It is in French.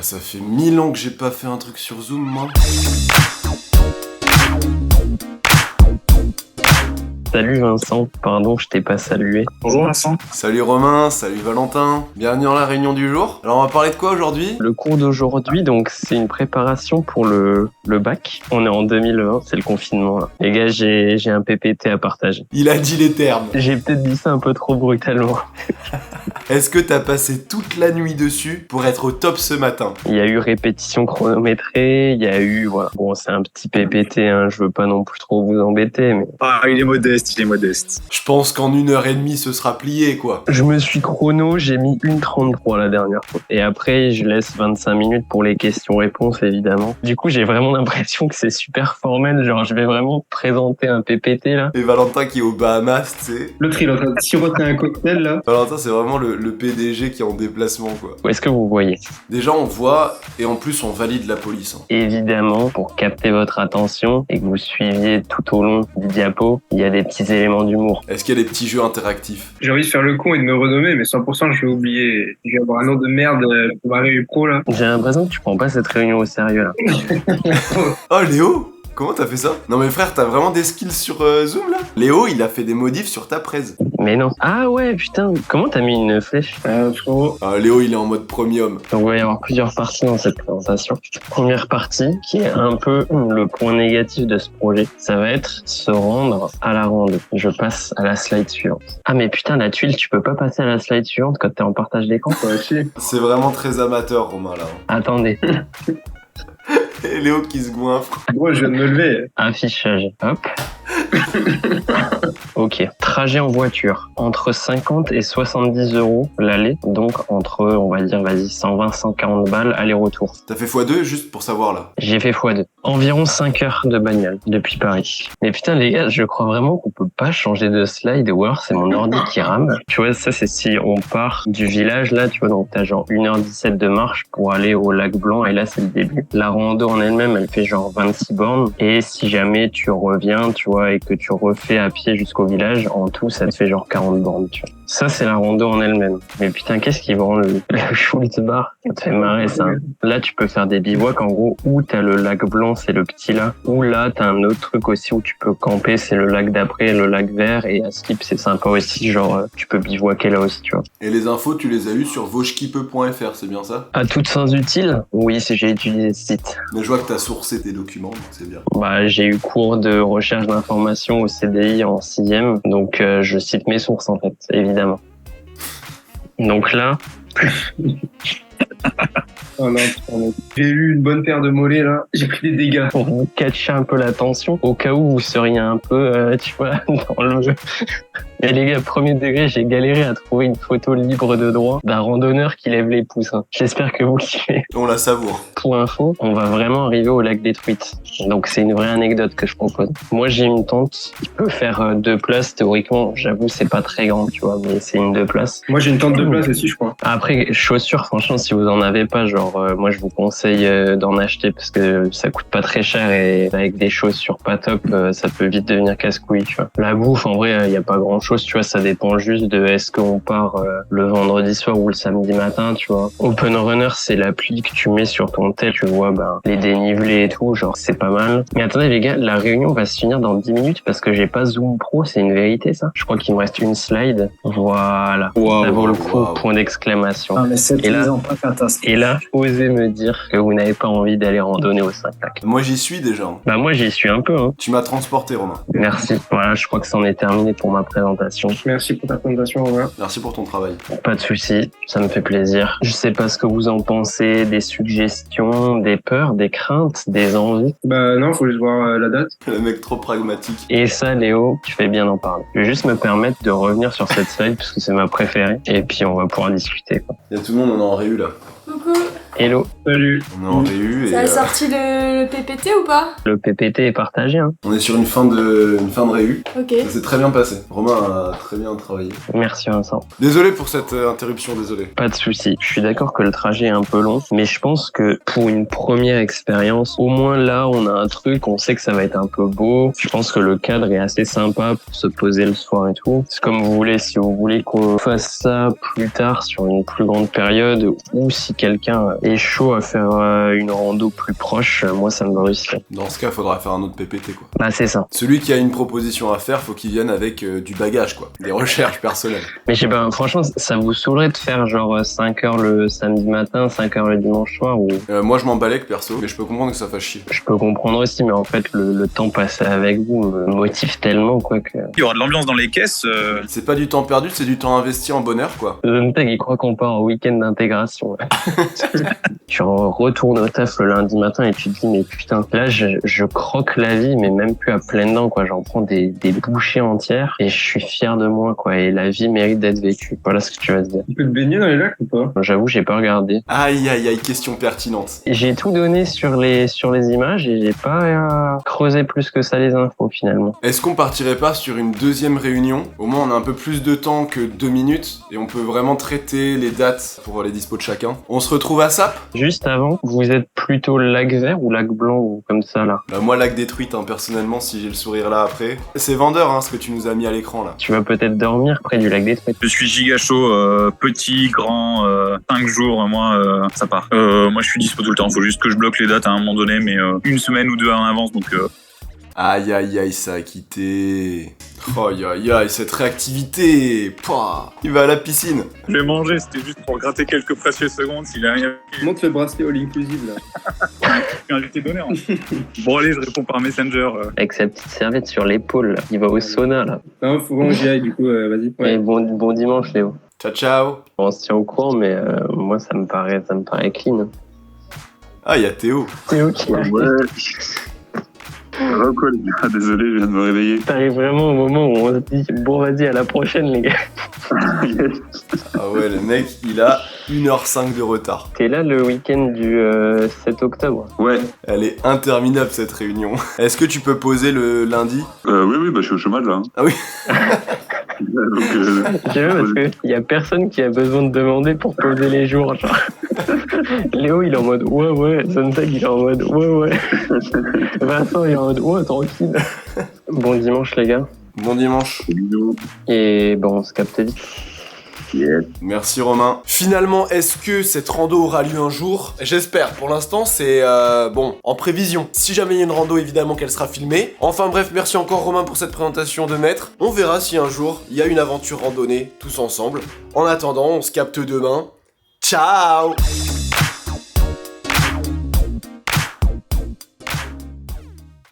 Ça fait 1000 ans que j'ai pas fait un truc sur Zoom, moi. Salut Vincent, pardon, je t'ai pas salué. Bonjour Vincent. Salut Romain, salut Valentin. Bienvenue dans la réunion du jour. Alors on va parler de quoi aujourd'hui ? Le cours d'aujourd'hui, donc c'est une préparation pour le bac. On est en 2020, c'est le confinement là. Les gars, j'ai un PPT à partager. Il a dit les termes. J'ai peut-être dit ça un peu trop brutalement. Est-ce que t'as passé toute la nuit dessus pour être au top ce matin ? Il y a eu répétition chronométrée, il y a eu, voilà. Bon, c'est un petit PPT, hein, je veux pas non plus trop vous embêter, mais... Ah, il est modeste, il est modeste. Je pense qu'en 1h30 ce sera plié, quoi. Je me suis chrono, j'ai mis 1h33 la dernière fois. Et après, je laisse 25 minutes pour les questions-réponses, évidemment. Du coup, j'ai vraiment l'impression que c'est super formel, genre je vais vraiment présenter un PPT, là. Et Valentin qui est aux Bahamas, tu sais. L'autre, il est en train de siroter un cocktail, là. Valentin, c'est vraiment le PDG qui est en déplacement, quoi. Où est-ce que vous voyez ? Déjà, on voit, et en plus, on valide la police. Hein. Évidemment, pour capter votre attention et que vous suiviez tout au long du diapo, il y a des petits éléments d'humour. Est-ce qu'il y a des petits jeux interactifs ? J'ai envie de faire le con et de me renommer, mais 100% je vais oublier. Je vais avoir un nom de merde pour ma réunion pro, là. J'ai l'impression que tu prends pas cette réunion au sérieux, là. Oh, Léo ? Comment t'as fait ça ? Non mais frère, t'as vraiment des skills sur Zoom là ? Léo, il a fait des modifs sur ta presse. Mais non. Ah ouais, putain, comment t'as mis une flèche ? Frérot. Ah, Léo, il est en mode premium. Donc il va y avoir plusieurs parties dans cette présentation. Première partie, qui est un peu le point négatif de ce projet, ça va être se rendre à la ronde. Je passe à la slide suivante. Ah mais putain, la tuile, tu peux pas passer à la slide suivante quand t'es en partage d'écran ? Ouais, si. C'est vraiment très amateur, Romain là. Attendez, Et Léo qui se goinfre. Moi, je viens de me lever. affichage, hop. Ok, trajet en voiture, entre 50 et 70 € l'aller, donc entre, on va dire, 120-140 balles aller-retour. T'as fait x2 juste pour savoir là. J'ai fait x2. Environ 5 heures de bagnole depuis Paris. Mais putain les gars, je crois vraiment qu'on peut pas changer de slide, ou alors c'est mon ordi qui rame. Tu vois, ça c'est si on part du village là, tu vois, donc t'as genre 1h17 de marche pour aller au lac Blanc, et là c'est le début. La rando en elle-même, elle fait genre 26 bornes, et si jamais tu reviens, tu vois, et que tu refais à pied jusqu'au village, en tout ça te fait genre 40 bornes, tu vois. Ça c'est la rando en elle-même. Mais putain, qu'est-ce qui vend le Schultz bar ? Ça te fait marrer ça. Là tu peux faire des bivouacs en gros, où t'as le lac Blanc, c'est le petit là, ou là t'as un autre truc aussi où tu peux camper, c'est le lac d'après, le lac vert, et à Skip c'est sympa aussi, genre tu peux bivouaquer là aussi, tu vois. Et les infos, tu les as eues sur vauchkipeux.fr, c'est bien ça ? À toutes fins utiles ? Oui, si j'ai utilisé ce site. Mais je vois que t'as sourcé tes documents, donc c'est bien. Bah, j'ai eu cours de recherche d'informations au CDI en 6e, donc je cite mes sources en fait, évidemment. Donc là, Oh non, putain, mec. J'ai eu une bonne paire de mollets, là. J'ai pris des dégâts. pour vous catcher un peu l'attention, au cas où vous seriez un peu, tu vois, dans le... Et les gars, premier degré, j'ai galéré à trouver une photo libre de droit d'un randonneur qui lève les pouces. Hein. J'espère que vous kiffez. On la savoure. Pour info, on va vraiment arriver au lac des Truites. Donc c'est une vraie anecdote que je propose. Moi j'ai une tente qui peut faire 2 places théoriquement. J'avoue c'est pas très grand, tu vois, mais c'est une 2 places. Moi, j'ai une tente de place aussi, je crois. Après chaussures, franchement si vous en avez pas, genre moi je vous conseille d'en acheter parce que ça coûte pas très cher, et avec des chaussures pas top, ça peut vite devenir casse-couille, tu vois. La bouffe en vrai, y a pas grand chose, tu vois, ça dépend juste de est-ce qu'on part le vendredi soir ou le samedi matin, tu vois. Open Runner, c'est l'appli que tu mets sur ton tel, tu vois, les dénivelés et tout, genre c'est pas mal. Mais attendez les gars, la réunion va se finir dans 10 minutes parce que j'ai pas Zoom Pro, c'est une vérité ça. Je crois qu'il me reste une slide. Voilà. Ça vaut le coup, point d'exclamation. Ah, mais c'est Et là- pas catastrophe. Et là, osez me dire que vous n'avez pas envie d'aller randonner au 5 lacs. Moi j'y suis déjà. Hein. Bah moi j'y suis un peu, hein. Tu m'as transporté, Romain. Merci. Voilà, je crois que c'en est terminé pour ma présentation. Merci pour ta présentation, Romain. Merci pour ton travail. Pas de souci, ça me fait plaisir. Je sais pas ce que vous en pensez, des suggestions, des peurs, des craintes, des envies. Bah non, faut juste voir la date. Le mec trop pragmatique. Et ça, Léo, tu fais bien d'en parler. Je vais juste me permettre de revenir sur cette slide parce que c'est ma préférée. Et puis on va pouvoir discuter, quoi. Il y a tout le monde, on est en réu là. Coucou, Hello, Salut. On est en réu et ça a sorti le PPT ou pas? le PPT est partagé, hein. on est sur une fin de réu. Ok. Ça s'est très bien passé. Romain a très bien travaillé. Merci Vincent. Désolé pour cette interruption, désolé. Pas de souci. Je suis d'accord que le trajet est un peu long, mais je pense que pour une première expérience, au moins là, on a un truc, on sait que ça va être un peu beau. Je pense que le cadre est assez sympa pour se poser le soir et tout. C'est comme vous voulez. Si vous voulez qu'on fasse ça plus tard sur une plus grande période, ou si quelqu'un est chaud à faire une rando plus proche, moi ça me va aussi. Dans ce cas, faudra faire un autre PPT, quoi. Bah c'est ça. Celui qui a une proposition à faire, faut qu'il vienne avec du bagage, quoi. Des recherches personnelles. Mais je sais pas, franchement, ça vous saoulerait de faire genre 5 heures le samedi matin, 5 heures le dimanche soir ou... Moi, je m'en balais perso, mais je peux comprendre que ça fasse chier. Je peux comprendre aussi, mais en fait, le temps passé avec vous me motive tellement, quoi, que... Il y aura de l'ambiance dans les caisses. C'est pas du temps perdu, c'est du temps investi en bonheur, quoi. Zontag, il croit qu'on part au week-end d'intégration. Ouais. Tu retournes au taf le lundi matin et tu te dis, mais putain, là, je croque la vie, mais même plus à pleines dents, quoi. J'en prends des bouchées entières et je suis fier de moi, quoi. Et la vie mérite d'être vécue. Voilà ce que tu vas te dire. Tu peux te baigner dans les lacs ou pas? J'avoue, j'ai pas regardé. Aïe, aïe, aïe, question pertinente. J'ai tout donné sur les images et j'ai pas creusé plus que ça les infos, finalement. Est-ce qu'on partirait pas sur une deuxième réunion? Au moins, on a un peu plus de temps que 2 minutes et on peut vraiment traiter les dates pour les dispos de chacun. On se retrouve à SAP? Juste avant, vous êtes plutôt lac vert ou lac blanc ou comme ça, là? Bah moi, lac détruite, hein, personnellement, si j'ai le sourire là après. C'est vendeur, hein, ce que tu nous as mis à l'écran, là. Tu vas peut-être dormir près du lac détruit. Je suis giga chaud, petit, grand, 5 jours, moi, ça part. Moi, je suis dispo tout le temps. Faut juste que je bloque les dates à un moment donné, mais une semaine ou deux en avance, donc... Aïe, aïe, aïe, ça a quitté. Aïe, aïe, aïe, cette réactivité. Pouah, il va à la piscine. Je l'ai mangé, c'était juste pour gratter quelques précieuses secondes, s'il a rien... Monte le bracelet all inclusive là. Je suis invité d'honneur. Bon, allez, je réponds par Messenger. Avec sa petite serviette sur l'épaule, là. Il va au sauna, là. Non, faut vraiment que j'y aille du coup, vas-y. Et bon dimanche, Léo. Ciao, ciao. On se tient au courant, mais moi, ça me paraît clean. Ah, il y a Théo. C'est ok. Ouais. Désolé, je viens de me réveiller. T'arrives vraiment au moment où on se dit, bon, vas-y, à la prochaine, les gars. Ah ouais, le mec, il a 1h05 de retard. T'es là le week-end du 7 octobre. Ouais. Elle est interminable, cette réunion. Est-ce que tu peux poser le lundi? Oui, bah je suis au chômage là. Ah oui. Donc, J'aime parce qu'il y a personne qui a besoin de demander pour poser les jours. Genre. Léo, il est en mode ouais. Zontag, il est en mode ouais. Vincent, il est en mode ouais, tranquille. Bon dimanche, les gars. Bon dimanche. Et bon, on se capte vite. Yes. Merci Romain. Finalement, est-ce que cette rando aura lieu un jour? J'espère. Pour l'instant, c'est bon, en prévision. Si jamais il y a une rando, évidemment qu'elle sera filmée. Enfin bref, merci encore Romain pour cette présentation de maître. On verra si un jour il y a une aventure randonnée tous ensemble. En attendant, on se capte demain. Ciao!